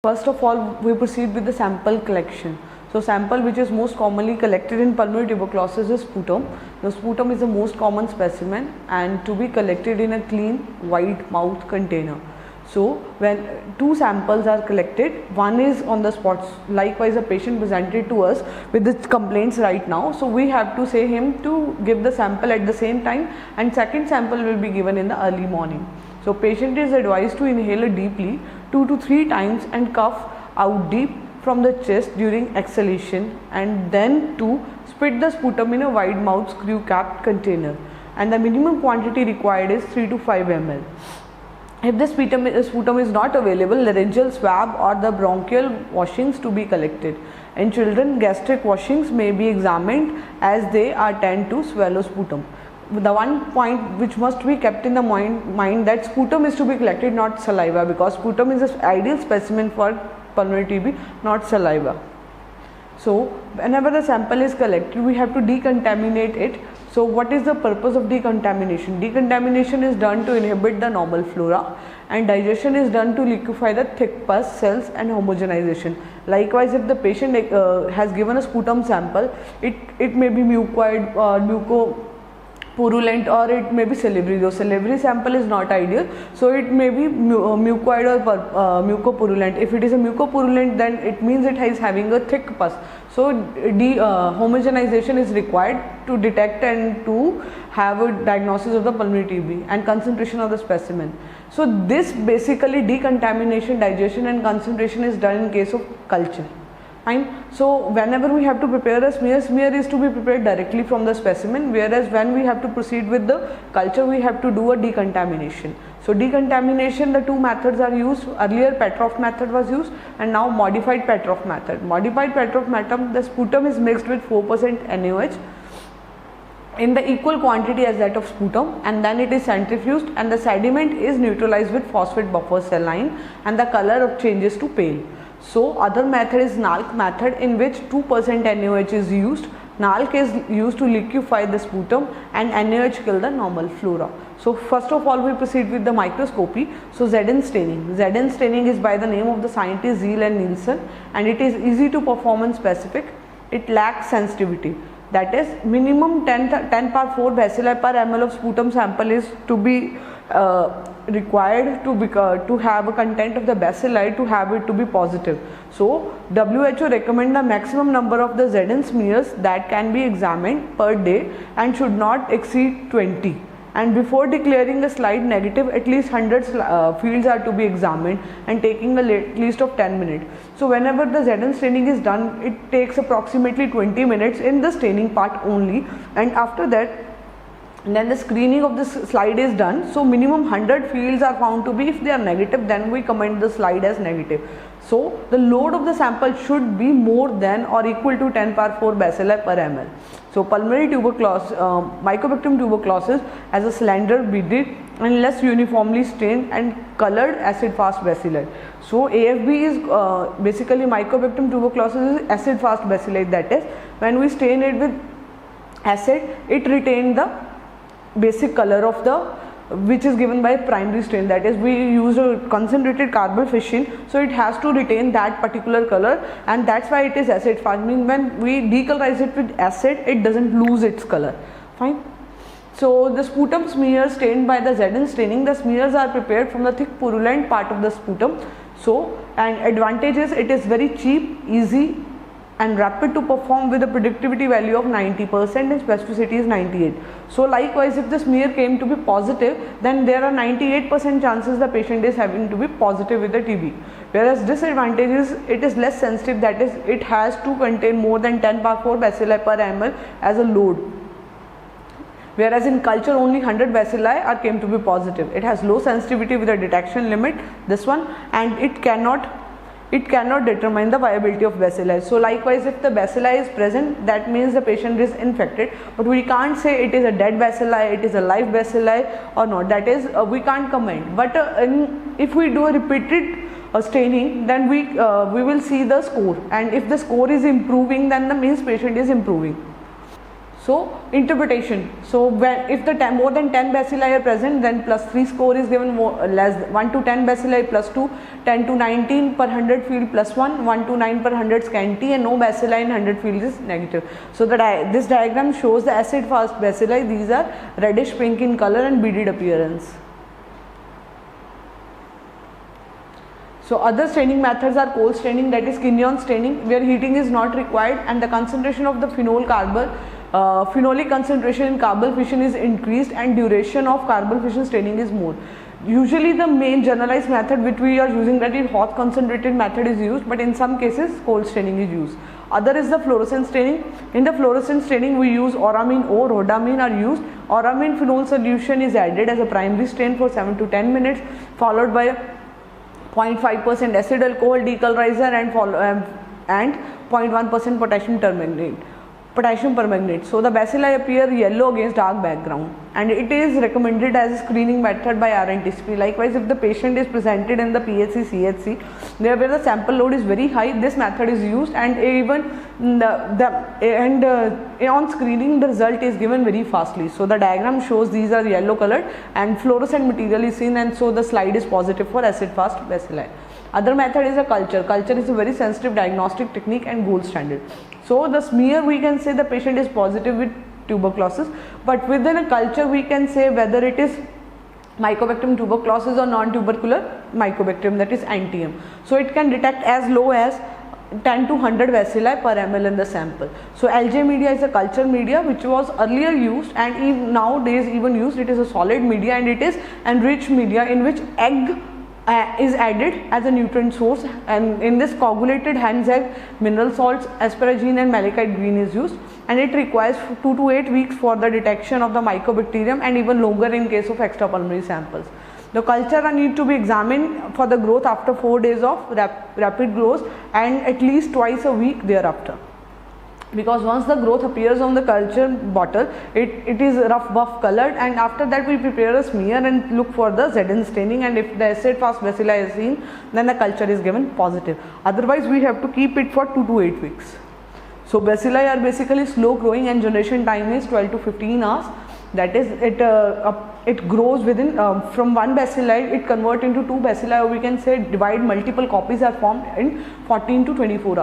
First of all, we proceed with the sample collection. So sample which is most commonly collected in pulmonary tuberculosis is sputum. The sputum is the most common specimen and to be collected in a clean white mouth container. So when two samples are collected, one is on the spot. Likewise, a patient presented to us with the complaints right now. So we have to say him to give the sample at the same time, and second sample will be given in the early morning. So patient is advised to inhale deeply 2 to 3 times and cough out deep from the chest during exhalation, and then to spit the sputum in a wide mouth screw capped container, and the minimum quantity required is 3 to 5 ml. If the sputum is not available, laryngeal swab or the bronchial washings to be collected. In children, gastric washings may be examined as they are tend to swallow sputum. The one point which must be kept in the mind that sputum is to be collected, not saliva, because sputum is an ideal specimen for pulmonary TB, not saliva. So whenever the sample is collected, we have to decontaminate it. So what is the purpose of decontamination? Decontamination is done to inhibit the normal flora, and digestion is done to liquefy the thick pus cells and homogenization. Likewise, if the patient has given a sputum sample, it may be mucoid or mucopurulent, or it may be salivary. Though salivary sample is not ideal, so it may be mucoid or mucopurulent. If it is a mucopurulent, then it means it is having a thick pus. So homogenization is required to detect and to have a diagnosis of the pulmonary TB and concentration of the specimen. So this basically decontamination, digestion and concentration is done in case of culture. Fine. So whenever we have to prepare a smear is to be prepared directly from the specimen, whereas when we have to proceed with the culture, we have to do a decontamination. So decontamination, the two methods are used. Earlier Petroff method was used, and now modified Petroff method. Modified Petroff method, the sputum is mixed with 4% NaOH in the equal quantity as that of sputum, and then it is centrifuged, and the sediment is neutralized with phosphate buffer saline, and the color changes to pale. So other method is NALC method, in which 2% NaOH is used. NALC is used to liquefy the sputum, and NaOH kill the normal flora. So first of all, we proceed with the microscopy. So Zn staining. Zn staining is by the name of the scientists Zeal and Nielsen, and it is easy to perform and specific. It lacks sensitivity. That is, minimum 10 power 4 bacilli per ml of sputum sample is to be required to have a content of the bacilli to have it to be positive. So WHO recommend the maximum number of the Zn smears that can be examined per day and should not exceed 20. And before declaring a slide negative, at least 100 fields are to be examined and taking at least of 10 minutes. So whenever the Zn staining is done, it takes approximately 20 minutes in the staining part only, and after that then the screening of this slide is done. So minimum 100 fields are found to be, if they are negative, then we comment the slide as negative. So the load of the sample should be more than or equal to 10 power 4 bacilli per ml. So pulmonary tuberculosis, Mycobacterium tuberculosis has a slender, beaded and less uniformly stained and colored acid fast bacilli. So AFB is basically Mycobacterium tuberculosis is acid fast bacilli. That is, when we stain it with acid, it retains the basic color of the, which is given by primary stain. That is, we use a concentrated carbamazepine, so it has to retain that particular color, and that's why it is acid fast. Means when we decolorize it with acid, it doesn't lose its color. Fine. So the sputum smear stained by the Zn staining, the smears are prepared from the thick purulent part of the sputum. So, and advantage is it is very cheap, easy and rapid to perform with a predictivity value of 90% and specificity is 98. So likewise, if the smear came to be positive, then there are 98% chances the patient is having to be positive with the TB. Whereas disadvantage is it is less sensitive, that is, it has to contain more than 10 power 4 bacilli per ml as a load. Whereas in culture only 100 bacilli are came to be positive. It has low sensitivity with a detection limit, this one, and it cannot determine the viability of bacilli. So likewise, if the bacilli is present, that means the patient is infected, but we can't say it is a dead bacilli, it is a live bacilli or not. That is, we can't comment. But if we do a repeated staining, then we will see the score, and if the score is improving, then the means patient is improving. So interpretation. So when if the more than 10 bacilli are present, then +3 score is given. Less 1 to 10 bacilli +2, 10 to 19 per 100 field +1, 1 to 9 per 100 scanty, and no bacilli in 100 field is negative. So this diagram shows the acid fast bacilli. These are reddish pink in color and beaded appearance. So other staining methods are cold staining, that is Quignon staining, where heating is not required and the concentration of the phenolic concentration in carbon fission is increased and duration of carbon fission staining is more. Usually the main generalized method which we are using, that is hot concentrated method, is used, but in some cases cold staining is used. Other is the fluorescent staining. In the fluorescent staining we use auramine O, rhodamine are used. Auramine phenol solution is added as a primary stain for 7 to 10 minutes, followed by 0.5% acid alcohol decolorizer and 0.1% potassium permanganate. So the bacilli appear yellow against dark background, and it is recommended as a screening method by RNTCP. Likewise, if the patient is presented in the PHC, CHC, where the sample load is very high, this method is used, and even on screening the result is given very fastly. So the diagram shows these are yellow colored and fluorescent material is seen, and so the slide is positive for acid fast bacilli. Other method is a culture. Culture is a very sensitive diagnostic technique and gold standard. So the smear, we can say the patient is positive with tuberculosis, but within a culture we can say whether it is Mycobacterium tuberculosis or non-tubercular Mycobacterium, that is NTM. So it can detect as low as 10 to 100 bacilli per ml in the sample. So LJ media is a culture media which was earlier used and nowadays even used. It is a solid media and it is enriched media in which egg is added as a nutrient source, and in this coagulated Hen's egg, mineral salts, asparagine and malachite green is used, and it requires 2 to 8 weeks for the detection of the mycobacterium and even longer in case of extrapulmonary samples. The culture need to be examined for the growth after 4 days of rapid growth and at least twice a week thereafter. Because once the growth appears on the culture bottle, it is rough buff colored, and after that we prepare a smear and look for the Zn staining, and if the acid fast bacilli is seen, then the culture is given positive. Otherwise we have to keep it for 2 to 8 weeks. So bacilli are basically slow growing and generation time is 12 to 15 hours. That is, it grows within from one bacilli, it convert into 2 bacilli, or we can say divide, multiple copies are formed in 14 to 15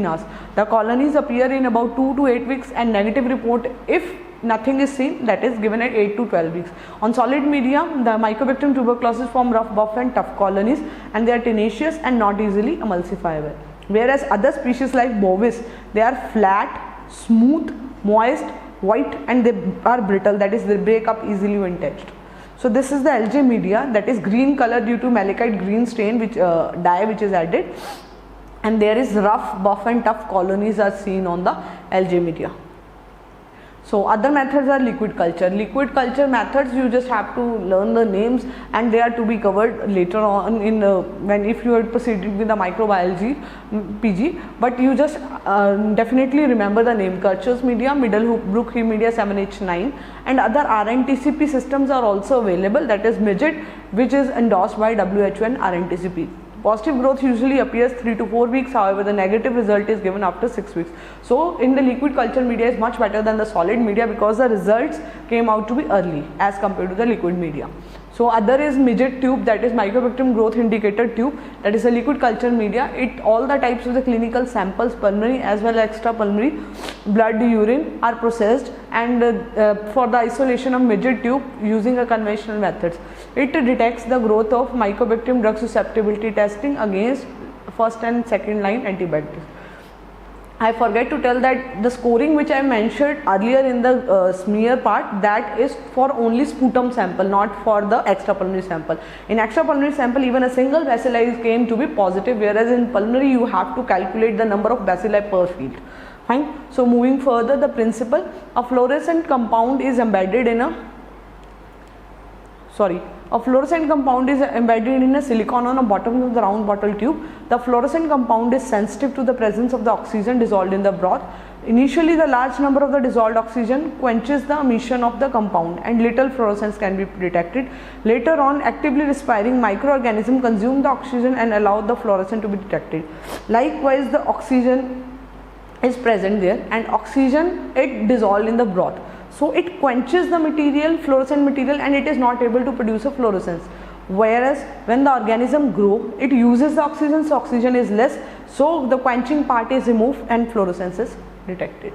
hours. The colonies appear in about 2 to 8 weeks, and negative report if nothing is seen, that is given at 8 to 12 weeks. On solid media, the Mycobacterium tuberculosis form rough, buff and tough colonies, and they are tenacious and not easily emulsifiable. Whereas other species like Bovis, they are flat, smooth, moist, white, and they are brittle, that is they break up easily when touched. So this is the LJ media, that is green color due to malachite green stain which dye which is added, and there is rough, buff and tough colonies are seen on the LJ media. So other methods are liquid culture. Liquid culture methods, you just have to learn the names and they are to be covered later on in when if you are proceeding with the microbiology PG, but you just definitely remember the name. Kirchhoff's media, Middlebrook media 7H9, and other RNTCP systems are also available, that is MIDGET, which is endorsed by WHO and RNTCP. Positive growth usually appears 3 to 4 weeks, however the negative result is given after 6 weeks. So in the liquid culture media is much better than the solid media because the results came out to be early as compared to the liquid media. So other is MIDGET tube, that is Mycobacterium growth indicator tube, that is a liquid culture media. All the types of the clinical samples, pulmonary as well as extrapulmonary, blood, urine are processed, and for the isolation of MIDGET tube using a conventional methods, it detects the growth of Mycobacterium drug susceptibility testing against first and second line antibiotics. I forget to tell that the scoring which I mentioned earlier in the smear part, that is for only sputum sample, not for the extrapulmonary sample. In extrapulmonary sample, even a single bacilli came to be positive, whereas in pulmonary you have to calculate the number of bacilli per field. Fine. So moving further, the principle, a fluorescent compound is embedded in a silicon on the bottom of the round bottle tube. The fluorescent compound is sensitive to the presence of the oxygen dissolved in the broth. Initially, the large number of the dissolved oxygen quenches the emission of the compound and little fluorescence can be detected. Later on, actively respiring microorganisms consume the oxygen and allow the fluorescence to be detected. Likewise, the oxygen is present there, and oxygen it dissolved in the broth. So it quenches the material, fluorescent material, and it is not able to produce a fluorescence. Whereas when the organism grow, it uses the oxygen, so oxygen is less, so the quenching part is removed and fluorescence is detected.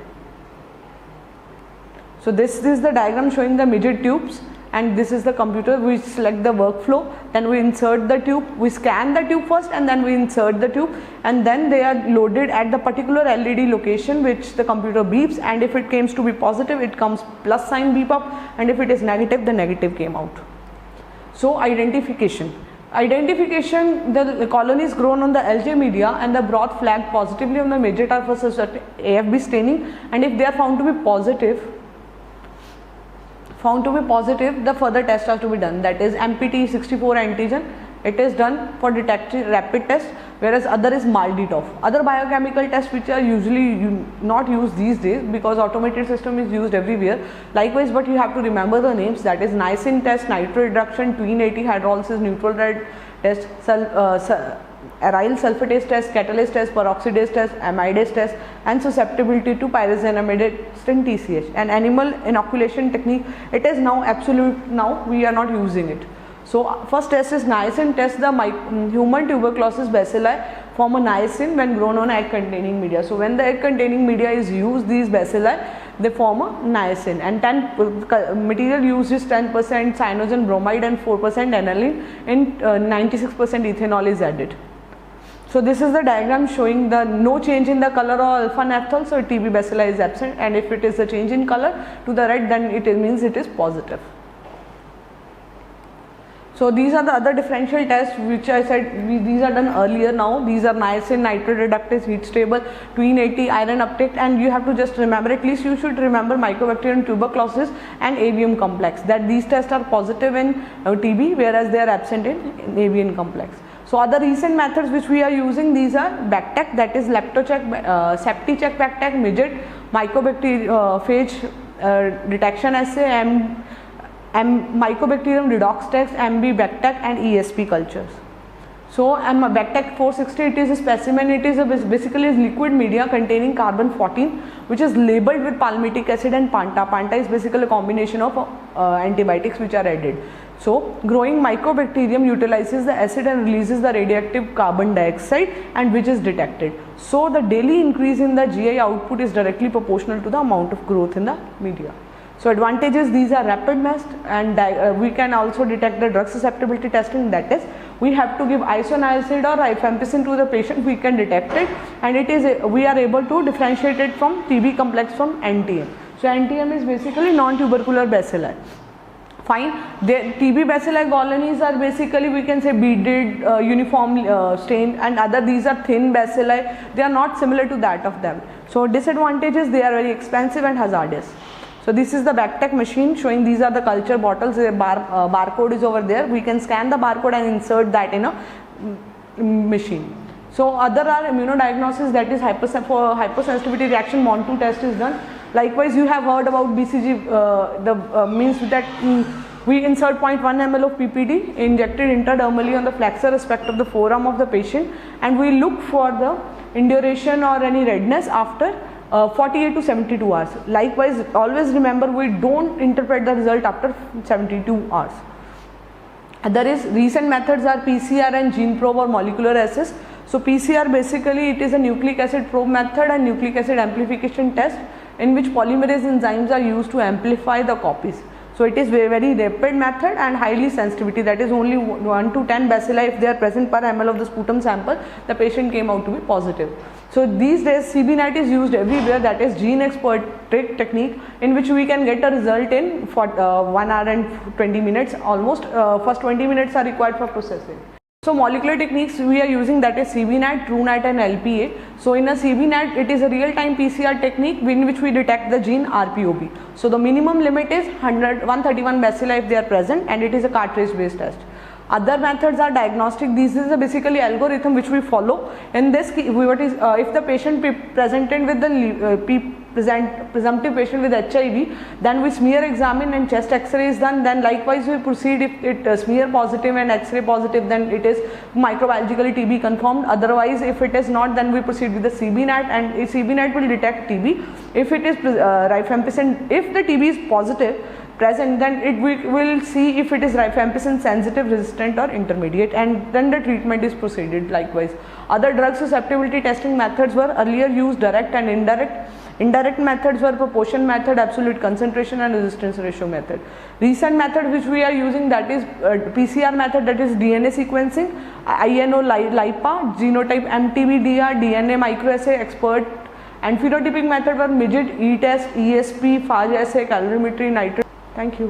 So this is the diagram showing the midget tubes, and this is the computer. We select the workflow, then we insert the tube, we scan the tube first, and then we insert the tube, and then they are loaded at the particular LED location which the computer beeps, and if it comes to be positive, it comes plus sign beep up, and if it is negative, the negative came out. So identification, the colonies grown on the LJ media and the broth flagged positively on the midget are for such AFB staining, and if they are found to be positive, the further test has to be done, that is MPT64 antigen. It is done for detecting rapid test, whereas other is MALDI-TOF. Other biochemical tests which are usually not used these days because automated system is used everywhere. Likewise, but you have to remember the names, that is niacin test, nitro reduction, tween 80 hydrolysis, neutral red test, aryl sulfatase test, catalase test, peroxidase test, amidase test, and susceptibility to pyrazinamide and TCH. And animal inoculation technique, it is now absolute, now we are not using it. So first test is niacin test. The human tuberculosis bacilli form a niacin when grown on egg containing media. So when the egg containing media is used, these bacilli they form a niacin, and 10 material used is 10% cyanogen bromide and 4% aniline, and 96% ethanol is added. So this is the diagram showing the no change in the color of alpha naphthol, so TB bacilli is absent, and if it is a change in color to the red, then it means it is positive. So these are the other differential tests which I said these are done earlier now. These are niacin, nitrate reductase, heat stable, tween 80, iron uptake, and you have to just remember, at least you should remember Mycobacterium tuberculosis and avium complex, that these tests are positive in TB whereas they are absent in avian complex. So other recent methods which we are using, these are BACTEC, that is Leptocheck, SeptiCheck BACTEC, midget, mycobacteriophage detection assay, Mycobacterium redox test, MB BACTEC, and ESP cultures. So BACTEC 460, it is a specimen, it is basically a liquid media containing carbon 14 which is labeled with palmitic acid and Panta. Panta is basically a combination of antibiotics which are added. So growing mycobacterium utilizes the acid and releases the radioactive carbon dioxide, and which is detected. So the daily increase in the GI output is directly proportional to the amount of growth in the media. So advantages, these are rapid MEST, and we can also detect the drug susceptibility testing, that is we have to give isoniazid or rifampicin to the patient, we can detect it, and it is we are able to differentiate it from TB complex from NTM. So NTM is basically non-tubercular bacilli. Fine, the TB bacilli colonies are basically, we can say, beaded, uniform stained, and other, these are thin bacilli, they are not similar to that of them. So disadvantages, they are very expensive and hazardous. So this is the BACTEC machine showing these are the culture bottles, the barcode is over there, we can scan the barcode and insert that in a machine. So other are immunodiagnosis, that is for hypersensitivity reaction MON2 test is done. Likewise, you have heard about BCG, means that we insert 0.1 ml of PPD injected intradermally on the flexor aspect of the forearm of the patient, and we look for the induration or any redness after 48 to 72 hours. Likewise, always remember, we don't interpret the result after 72 hours. There is recent methods are PCR and gene probe or molecular assays. So PCR basically it is a nucleic acid probe method and nucleic acid amplification test in which polymerase enzymes are used to amplify the copies. So it is very rapid method and highly sensitivity, that is only 1 to 10 bacilli if they are present per ml of the sputum sample, the patient came out to be positive. So these days CBNAT is used everywhere, that is gene expert technique, in which we can get a result in 1 hour and 20 minutes almost. First 20 minutes are required for processing. So molecular techniques we are using, that is CBNAT, TrueNAT and LPA. So in a CBNAT, it is a real-time PCR technique in which we detect the gene RPOB. So the minimum limit is 131 bacilli if they are present, and it is a cartridge based test. Other methods are diagnostic. This is a basically algorithm which we follow. In this, if the patient presented with the presumptive patient with HIV, then we smear examine and chest X-ray is done. Then likewise we proceed if it smear positive and X-ray positive, then it is microbiologically TB confirmed. Otherwise, if it is not, then we proceed with the CB-NAT, and CB-NAT will detect TB. If it is rifampicin, if the TB is positive present, then it will see if it is rifampicin sensitive, resistant or intermediate, and then the treatment is proceeded likewise. Other drug susceptibility testing methods were earlier used direct and indirect. Indirect methods were proportion method, absolute concentration and resistance ratio method. Recent method which we are using, that is PCR method, that is DNA sequencing, INO LIPA, genotype MTBDR, DNA microassay, expert, and phenotypic method were MIGIT, E-test, ESP, phage assay, calorimetry, nitrate. Thank you.